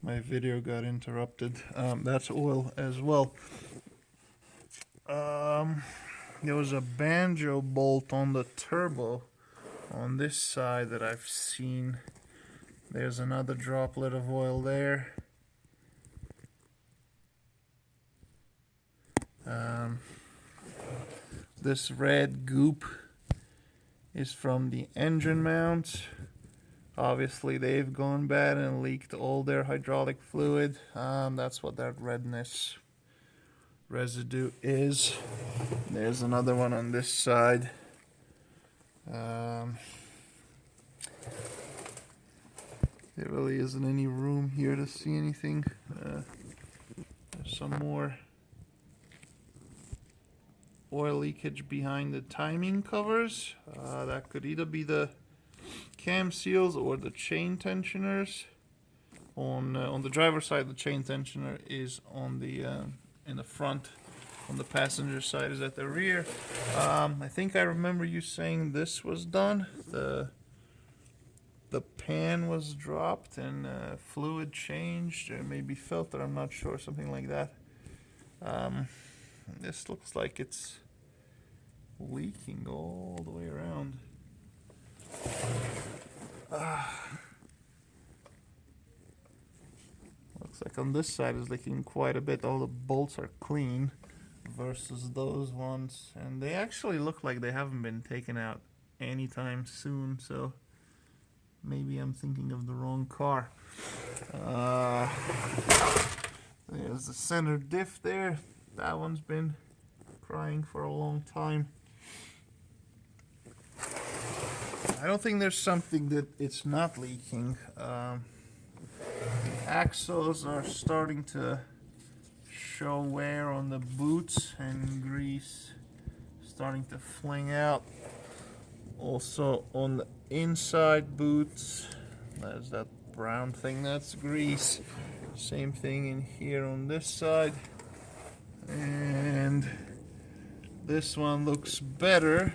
my video got interrupted. That's oil as well. There was a banjo bolt on the turbo on this side that I've seen. There's another droplet of oil there. This red goop is from the engine mounts. Obviously they've gone bad and leaked all their hydraulic fluid. That's what that redness residue is. There's another one on this side. There really isn't any room here to see anything. There's some more oil leakage behind the timing covers. That could either be the cam seals or the chain tensioners. On the driver's side, the chain tensioner is on the in the front. On the passenger side is at the rear. I think I remember you saying this was done. The pan was dropped and fluid changed, or maybe filter. I'm not sure, something like that. This looks like it's leaking all the way around. Looks like on this side is leaking quite a bit. All the bolts are clean versus those ones, and they actually look like they haven't been taken out anytime soon, so maybe I'm thinking of the wrong car. There's the center diff there. That one's been crying for a long time. I don't think there's something that it's not leaking. The axles are starting to show wear on the boots and grease starting to fling out. Also on the inside boots, there's that brown thing, that's grease. Same thing in here on this side. And this one looks better.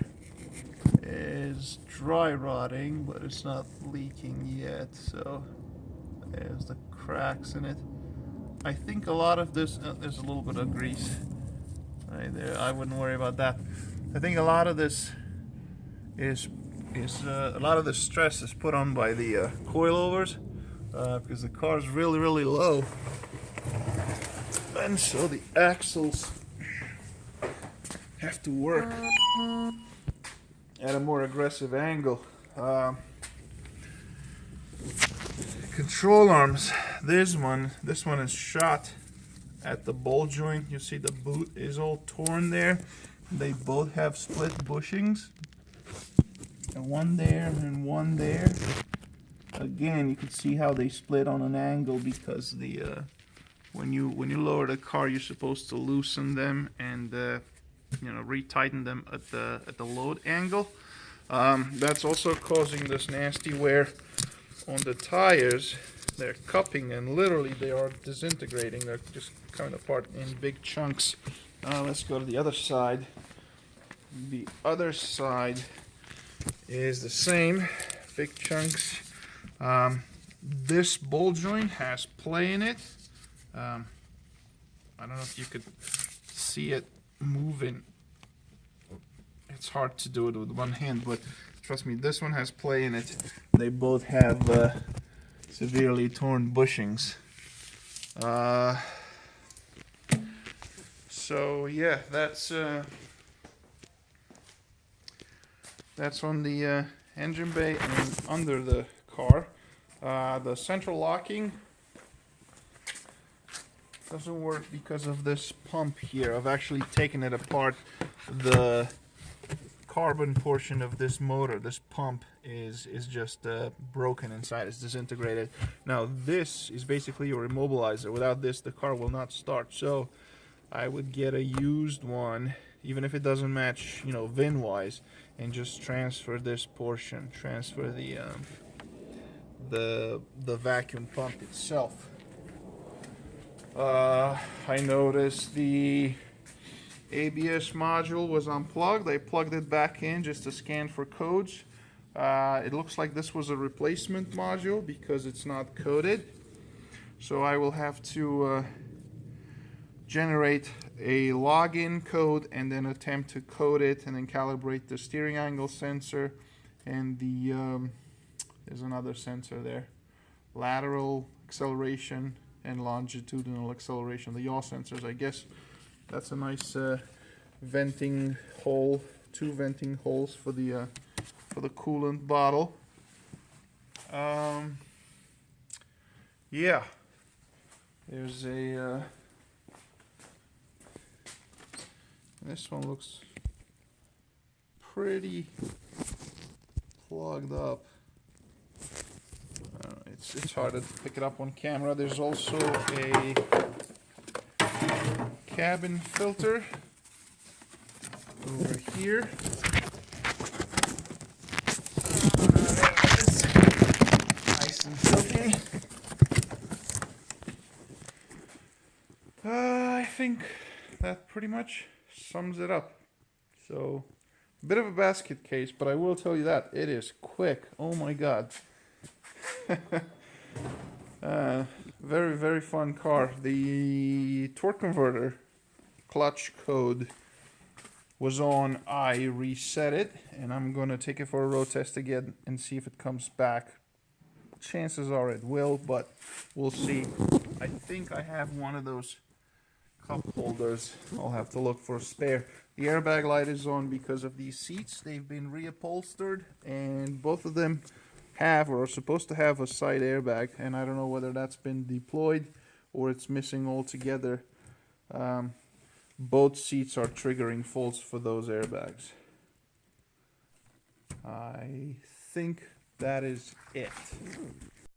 Is dry rotting, but it's not leaking yet, so there's the cracks in it. I think a lot of this, there's a little bit of grease right there. I wouldn't worry about that. I think a lot of this is a lot of the stress is put on by the coilovers, because the car is really low, and so the axles have to work at a more aggressive angle. Control arms. This one is shot at the ball joint. You see the boot is all torn there. They both have split bushings. And one there and one there. Again, you can see how they split on an angle because the when you lower the car, you're supposed to loosen them and retighten them at the load angle. That's also causing this nasty wear on the tires. They're cupping and literally they are disintegrating. They're just coming apart in big chunks. Let's go to the other side. The other side is the same, big chunks. This ball joint has play in it. I don't know if you could see it moving. It's hard to do it with one hand, but trust me, this one has play in it. They both have severely torn bushings. So yeah, that's on the engine bay and under the car. The central locking doesn't work because of this pump here. I've actually taken it apart. The carbon portion of this motor, this pump, is just broken inside. It's disintegrated. Now this is basically your immobilizer. Without this, the car will not start. So I would get a used one, even if it doesn't match, VIN wise, and just transfer this portion, transfer the vacuum pump itself. I noticed the ABS module was unplugged. I plugged it back in just to scan for codes. It looks like this was a replacement module because it's not coded. So I will have to generate a login code and then attempt to code it and then calibrate the steering angle sensor and the there's another sensor there, lateral acceleration and longitudinal acceleration, the yaw sensors. I guess that's a nice venting hole, 2 venting holes for the coolant bottle. Yeah, there's a this one looks pretty plugged up. It's hard to pick it up on camera. There's also a cabin filter over here. Nice and filthy. I think that pretty much sums it up. So, a bit of a basket case, but I will tell you that it is quick. Oh my god. Very, very fun car. The torque converter clutch code was on. I reset it, and I'm gonna take it for a road test again and see if it comes back. Chances are it will, but we'll see. I think I have one of those cup holders. I'll have to look for a spare. The airbag light is on because of these seats. They've been reupholstered, and both of them have or are supposed to have a side airbag, and I don't know whether that's been deployed or it's missing altogether. Both seats are triggering faults for those airbags. I think that is it.